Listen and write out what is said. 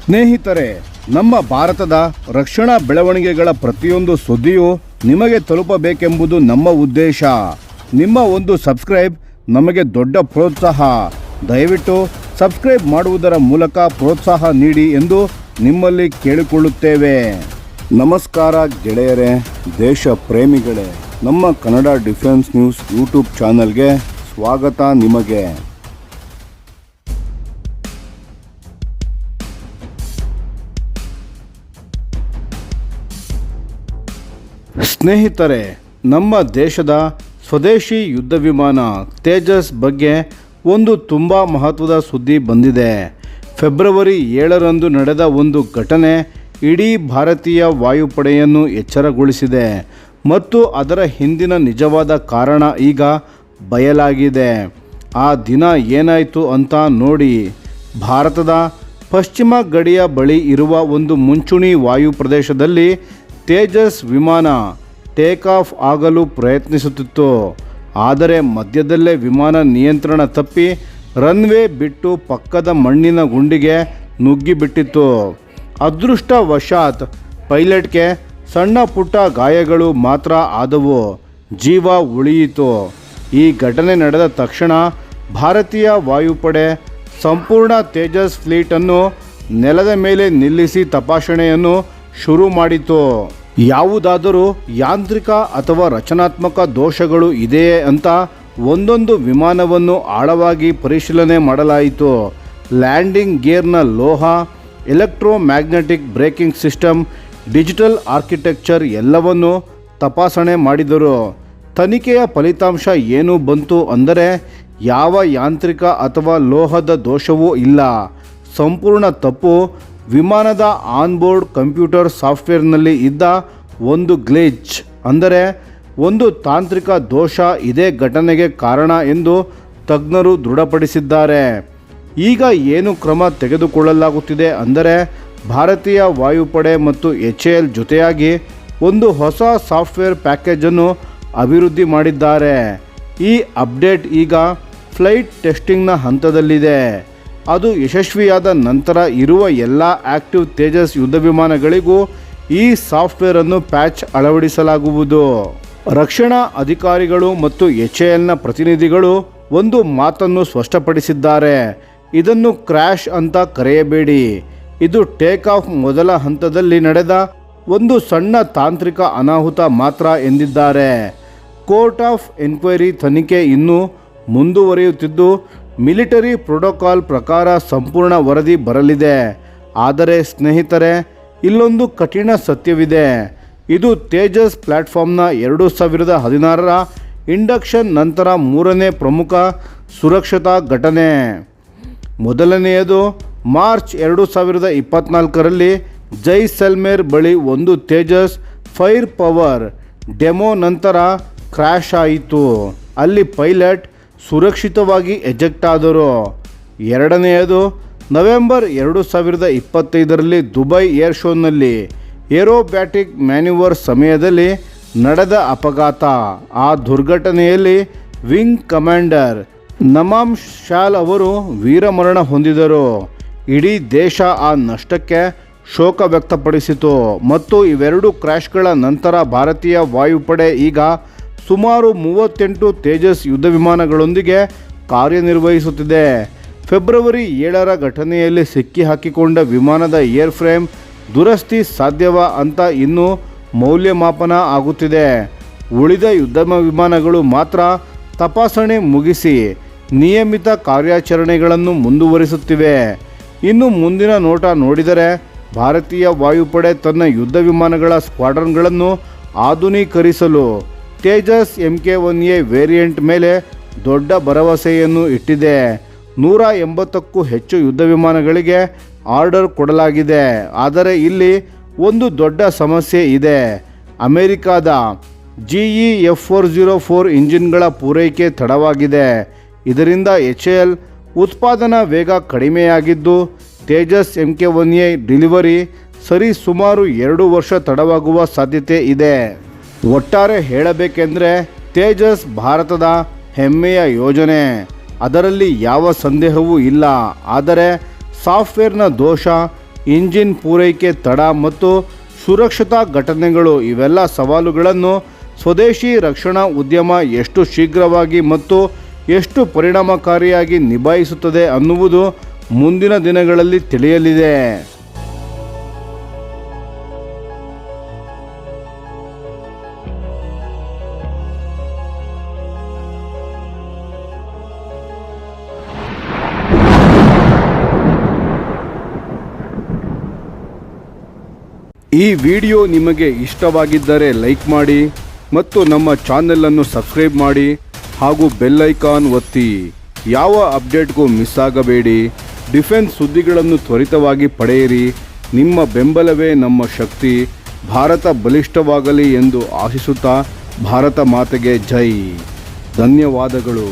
ಸ್ನೇಹಿತರೆ, ನಮ್ಮ ಭಾರತದ ರಕ್ಷಣಾ ಬೆಳವಣಿಗೆಗಳ ಪ್ರತಿಯೊಂದು ಸುದ್ದಿಯೂ ನಿಮಗೆ ತಲುಪಬೇಕೆಂಬುದು ನಮ್ಮ ಉದ್ದೇಶ. ನಿಮ್ಮ ಒಂದು ಸಬ್ಸ್ಕ್ರೈಬ್ ನಮಗೆ ದೊಡ್ಡ ಪ್ರೋತ್ಸಾಹ. ದಯವಿಟ್ಟು ಸಬ್ಸ್ಕ್ರೈಬ್ ಮಾಡುವುದರ ಮೂಲಕ ಪ್ರೋತ್ಸಾಹ ನೀಡಿ ಎಂದು ನಿಮ್ಮಲ್ಲಿ ಕೇಳಿಕೊಳ್ಳುತ್ತೇವೆ. ನಮಸ್ಕಾರ ಗೆಳೆಯರೇ, ದೇಶ ಪ್ರೇಮಿಗಳೇ, ನಮ್ಮ ಕನ್ನಡ ಡಿಫೆನ್ಸ್ ನ್ಯೂಸ್ ಯೂಟ್ಯೂಬ್ ಚಾನಲ್ಗೆ ಸ್ವಾಗತ ನಿಮಗೆ. ಸ್ನೇಹಿತರೆ, ನಮ್ಮ ದೇಶದ ಸ್ವದೇಶಿ ಯುದ್ಧ ವಿಮಾನ ತೇಜಸ್ ಬಗ್ಗೆ ಒಂದು ತುಂಬ ಮಹತ್ವದ ಸುದ್ದಿ ಬಂದಿದೆ. ಫೆಬ್ರವರಿ 7ರಂದು ನಡೆದ ಒಂದು ಘಟನೆ ಇಡೀ ಭಾರತೀಯ ವಾಯುಪಡೆಯನ್ನು ಎಚ್ಚರಗೊಳಿಸಿದೆ ಮತ್ತು ಅದರ ಹಿಂದಿನ ನಿಜವಾದ ಕಾರಣ ಈಗ ಬಯಲಾಗಿದೆ. ಆ ದಿನ ಏನಾಯಿತು ಅಂತ ನೋಡಿ. ಭಾರತದ ಪಶ್ಚಿಮ ಗಡಿಯ ಬಳಿ ಇರುವ ಒಂದು ಮುಂಚೂಣಿ ವಾಯು ಪ್ರದೇಶದಲ್ಲಿ ತೇಜಸ್ ವಿಮಾನ ಟೇಕ್ ಆಫ್ ಆಗಲು ಪ್ರಯತ್ನಿಸುತ್ತಿತ್ತು. ಆದರೆ ಮಧ್ಯದಲ್ಲೇ ವಿಮಾನ ನಿಯಂತ್ರಣ ತಪ್ಪಿ ರನ್ವೇ ಬಿಟ್ಟು ಪಕ್ಕದ ಮಣ್ಣಿನ ಗುಂಡಿಗೆ ನುಗ್ಗಿಬಿಟ್ಟಿತ್ತು. ಅದೃಷ್ಟವಶಾತ್ ಪೈಲಟ್ಗೆ ಸಣ್ಣ ಪುಟ್ಟ ಗಾಯಗಳು ಮಾತ್ರ ಆದವು, ಜೀವ ಉಳಿಯಿತು. ಈ ಘಟನೆ ನಡೆದ ತಕ್ಷಣ ಭಾರತೀಯ ವಾಯುಪಡೆ ಸಂಪೂರ್ಣ ತೇಜಸ್ ಫ್ಲೀಟನ್ನು ನೆಲದ ಮೇಲೆ ನಿಲ್ಲಿಸಿ ತಪಾಸಣೆಯನ್ನು ಶುರು ಮಾಡಿತು. ಯಾವುದಾದರೂ ಯಾಂತ್ರಿಕ ಅಥವಾ ರಚನಾತ್ಮಕ ದೋಷಗಳು ಇದೆಯೇ ಅಂತ ಒಂದೊಂದು ವಿಮಾನವನ್ನು ಆಳವಾಗಿ ಪರಿಶೀಲನೆ ಮಾಡಲಾಯಿತು. ಲ್ಯಾಂಡಿಂಗ್ ಗೇರ್ನ ಲೋಹ, electromagnetic breaking system, digital architecture ಎಲ್ಲವನ್ನೂ ತಪಾಸಣೆ ಮಾಡಿದರು. ತನಿಖೆಯ ಫಲಿತಾಂಶ ಏನು ಬಂತು ಅಂದರೆ ಯಾವ ಯಾಂತ್ರಿಕ ಅಥವಾ ಲೋಹದ ದೋಷವೂ ಇಲ್ಲ. ಸಂಪೂರ್ಣ ತಪ್ಪು ವಿಮಾನದ ಆನ್ಬೋರ್ಡ್ ಕಂಪ್ಯೂಟರ್ ಸಾಫ್ಟ್ವೇರ್ನಲ್ಲಿ ಇದ್ದ ಒಂದು ಗ್ಲಿಚ್, ಅಂದರೆ ಒಂದು ತಾಂತ್ರಿಕ ದೋಷ ಇದೇ ಘಟನೆಗೆ ಕಾರಣ ಎಂದು ತಜ್ಞರು ದೃಢಪಡಿಸಿದ್ದಾರೆ. ಈಗ ಏನು ಕ್ರಮ ತೆಗೆದುಕೊಳ್ಳಲಾಗುತ್ತಿದೆ ಅಂದರೆ ಭಾರತೀಯ ವಾಯುಪಡೆ ಮತ್ತು HAL ಜೊತೆಯಾಗಿ ಒಂದು ಹೊಸ ಸಾಫ್ಟ್ವೇರ್ ಪ್ಯಾಕೇಜನ್ನು ಅಭಿವೃದ್ಧಿ ಮಾಡಿದ್ದಾರೆ. ಈ ಅಪ್ಡೇಟ್ ಈಗ ಫ್ಲೈಟ್ ಟೆಸ್ಟಿಂಗ್ನ ಹಂತದಲ್ಲಿದೆ. ಅದು ಯಶಸ್ವಿಯಾದ ನಂತರ ಇರುವ ಎಲ್ಲ ಆಕ್ಟಿವ್ ತೇಜಸ್ ಯುದ್ಧ ವಿಮಾನಗಳಿಗೂ ಈ ಸಾಫ್ಟ್ವೇರನ್ನು ಪ್ಯಾಚ್ ಅಳವಡಿಸಲಾಗುವುದು. ರಕ್ಷಣಾ ಅಧಿಕಾರಿಗಳು ಮತ್ತು HALನ ಪ್ರತಿನಿಧಿಗಳು ಒಂದು ಮಾತನ್ನು ಸ್ಪಷ್ಟಪಡಿಸಿದ್ದಾರೆ. ಇದನ್ನು ಕ್ರ್ಯಾಶ್ ಅಂತ ಕರೆಯಬೇಡಿ. ಇದು ಟೇಕ್ ಆಫ್ ಮೊದಲ ಹಂತದಲ್ಲಿ ನಡೆದ ಒಂದು ಸಣ್ಣ ತಾಂತ್ರಿಕ ಅನಾಹುತ ಮಾತ್ರ ಎಂದಿದ್ದಾರೆ. ಕೋರ್ಟ್ ಆಫ್ ಎನ್ಕ್ವೈರಿ ತನಿಖೆ ಇನ್ನೂ ಮುಂದುವರಿಯುತ್ತಿದ್ದು ಮಿಲಿಟರಿ ಪ್ರೋಟೋಕಾಲ್ ಪ್ರಕಾರ ಸಂಪೂರ್ಣ ವರದಿ ಬರಲಿದೆ. ಆದರೆ ಸ್ನೇಹಿತರೆ, ಇಲ್ಲೊಂದು ಕಠಿಣ ಸತ್ಯವಿದೆ. ಇದು ತೇಜಸ್ ಪ್ಲ್ಯಾಟ್ಫಾರ್ಮ್ನ 2016ರ ಇಂಡಕ್ಷನ್ ನಂತರ ಮೂರನೇ ಪ್ರಮುಖ ಸುರಕ್ಷತಾ ಘಟನೆ. ಮೊದಲನೆಯದು ಮಾರ್ಚ್ 2024ರಲ್ಲಿ ಜೈಸಲ್ಮೇರ್ ಬಳಿ ಒಂದು ತೇಜಸ್ ಫೈರ್ ಪವರ್ ಡೆಮೋ ನಂತರ ಕ್ರ್ಯಾಶ್ ಆಯಿತು. ಅಲ್ಲಿ ಪೈಲಟ್ ಸುರಕ್ಷಿತವಾಗಿ ಎಜೆಕ್ಟ್ ಆದರು. ಎರಡನೆಯದು ನವೆಂಬರ್ 2025ರಲ್ಲಿ ದುಬೈ ಏರ್ ಶೋನಲ್ಲಿ ಏರೋಬ್ಯಾಟಿಕ್ ಮ್ಯಾನ್ಯೂವರ್ ಸಮಯದಲ್ಲಿ ನಡೆದ ಅಪಘಾತ. ಆ ದುರ್ಘಟನೆಯಲ್ಲಿ ವಿಂಗ್ ಕಮಾಂಡರ್ ನಮಾಮ್ ಶಾಲ್ ಅವರು ವೀರಮರಣ ಹೊಂದಿದರು. ಇಡೀ ದೇಶ ಆ ನಷ್ಟಕ್ಕೆ ಶೋಕ ವ್ಯಕ್ತಪಡಿಸಿತು. ಮತ್ತು ಇವೆರಡು ಕ್ರ್ಯಾಶ್ಗಳ ನಂತರ ಭಾರತೀಯ ವಾಯುಪಡೆ ಈಗ ಸುಮಾರು 38 ತೇಜಸ್ ಯುದ್ಧ ವಿಮಾನಗಳೊಂದಿಗೆ ಕಾರ್ಯನಿರ್ವಹಿಸುತ್ತಿದೆ. ಫೆಬ್ರವರಿ 7ರ ಘಟನೆಯಲ್ಲಿ ಸಿಕ್ಕಿಹಾಕಿಕೊಂಡ ವಿಮಾನದ ಏರ್ ಫ್ರೇಮ್ ದುರಸ್ತಿ ಸಾಧ್ಯವಾ ಅಂತ ಇನ್ನೂ ಮೌಲ್ಯಮಾಪನ ಆಗುತ್ತಿದೆ. ಉಳಿದ ಯುದ್ಧ ವಿಮಾನಗಳು ಮಾತ್ರ ತಪಾಸಣೆ ಮುಗಿಸಿ ನಿಯಮಿತ ಕಾರ್ಯಾಚರಣೆಗಳನ್ನು ಮುಂದುವರಿಸುತ್ತಿವೆ. ಇನ್ನು ಮುಂದಿನ ನೋಟ ನೋಡಿದರೆ ಭಾರತೀಯ ವಾಯುಪಡೆ ತನ್ನ ಯುದ್ಧ ವಿಮಾನಗಳ ಸ್ಕ್ವಾಡ್ರನ್ಗಳನ್ನು ಆಧುನೀಕರಿಸಲು ತೇಜಸ್ MK1A ವೇರಿಯಂಟ್ ಮೇಲೆ ದೊಡ್ಡ ಭರವಸೆಯನ್ನು ಇಟ್ಟಿದೆ. 180ಕ್ಕೂ ಹೆಚ್ಚು ಯುದ್ಧ ವಿಮಾನಗಳಿಗೆ ಆರ್ಡರ್ ಕೊಡಲಾಗಿದೆ. ಆದರೆ ಇಲ್ಲಿ ಒಂದು ದೊಡ್ಡ ಸಮಸ್ಯೆ ಇದೆ. ಅಮೆರಿಕಾದ GE F404 ಇಂಜಿನ್ಗಳ ಪೂರೈಕೆ ತಡವಾಗಿದೆ. ಇದರಿಂದ HAL ಉತ್ಪಾದನಾ ವೇಗ ಕಡಿಮೆಯಾಗಿದ್ದು ತೇಜಸ್ MK1A ಡೆಲಿವರಿ ಸರಿ ಸುಮಾರು 2 ವರ್ಷ ತಡವಾಗುವ ಸಾಧ್ಯತೆ ಇದೆ. ಒಟ್ಟಾರೆ ಹೇಳಬೇಕೆಂದರೆ ತೇಜಸ್ ಭಾರತದ ಹೆಮ್ಮೆಯ ಯೋಜನೆ, ಅದರಲ್ಲಿ ಯಾವ ಸಂದೇಹವೂ ಇಲ್ಲ. ಆದರೆ ಸಾಫ್ಟ್ವೇರ್ನ ದೋಷ ಇಂಜಿನ್ ಪೂರೈಕೆ ತಡ ಮತ್ತು ಸುರಕ್ಷತಾ ಘಟನೆಗಳು ಇವೆಲ್ಲ ಸವಾಲುಗಳನ್ನು ಸ್ವದೇಶಿ ರಕ್ಷಣಾ ಉದ್ಯಮ ಎಷ್ಟು ಶೀಘ್ರವಾಗಿ ಮತ್ತು ಎಷ್ಟು ಪರಿಣಾಮಕಾರಿಯಾಗಿ ನಿಭಾಯಿಸುತ್ತದೆ ಅನ್ನುವುದು ಮುಂದಿನ ದಿನಗಳಲ್ಲಿ ತಿಳಿಯಲಿದೆ. ಈ ವಿಡಿಯೋ ನಿಮಗೆ ಇಷ್ಟವಾಗಿದ್ದರೆ ಲೈಕ್ ಮಾಡಿ ಮತ್ತು ನಮ್ಮ ಚಾನೆಲನ್ನು ಸಬ್ಸ್ಕ್ರೈಬ್ ಮಾಡಿ ಹಾಗೂ ಬೆಲ್ ಐಕಾನ್ ಒತ್ತಿ. ಯಾವ ಅಪ್ಡೇಟ್ಗೂ ಮಿಸ್ ಆಗಬೇಡಿ. ಡಿಫೆನ್ಸ್ ಸುದ್ದಿಗಳನ್ನು ತ್ವರಿತವಾಗಿ ಪಡೆಯಿರಿ. ನಿಮ್ಮ ಬೆಂಬಲವೇ ನಮ್ಮ ಶಕ್ತಿ. ಭಾರತ ಬಲಿಷ್ಠವಾಗಲಿ ಎಂದು ಆಶಿಸುತ್ತಾ ಭಾರತ ಮಾತೆಗೆ ಜೈ. ಧನ್ಯವಾದಗಳು.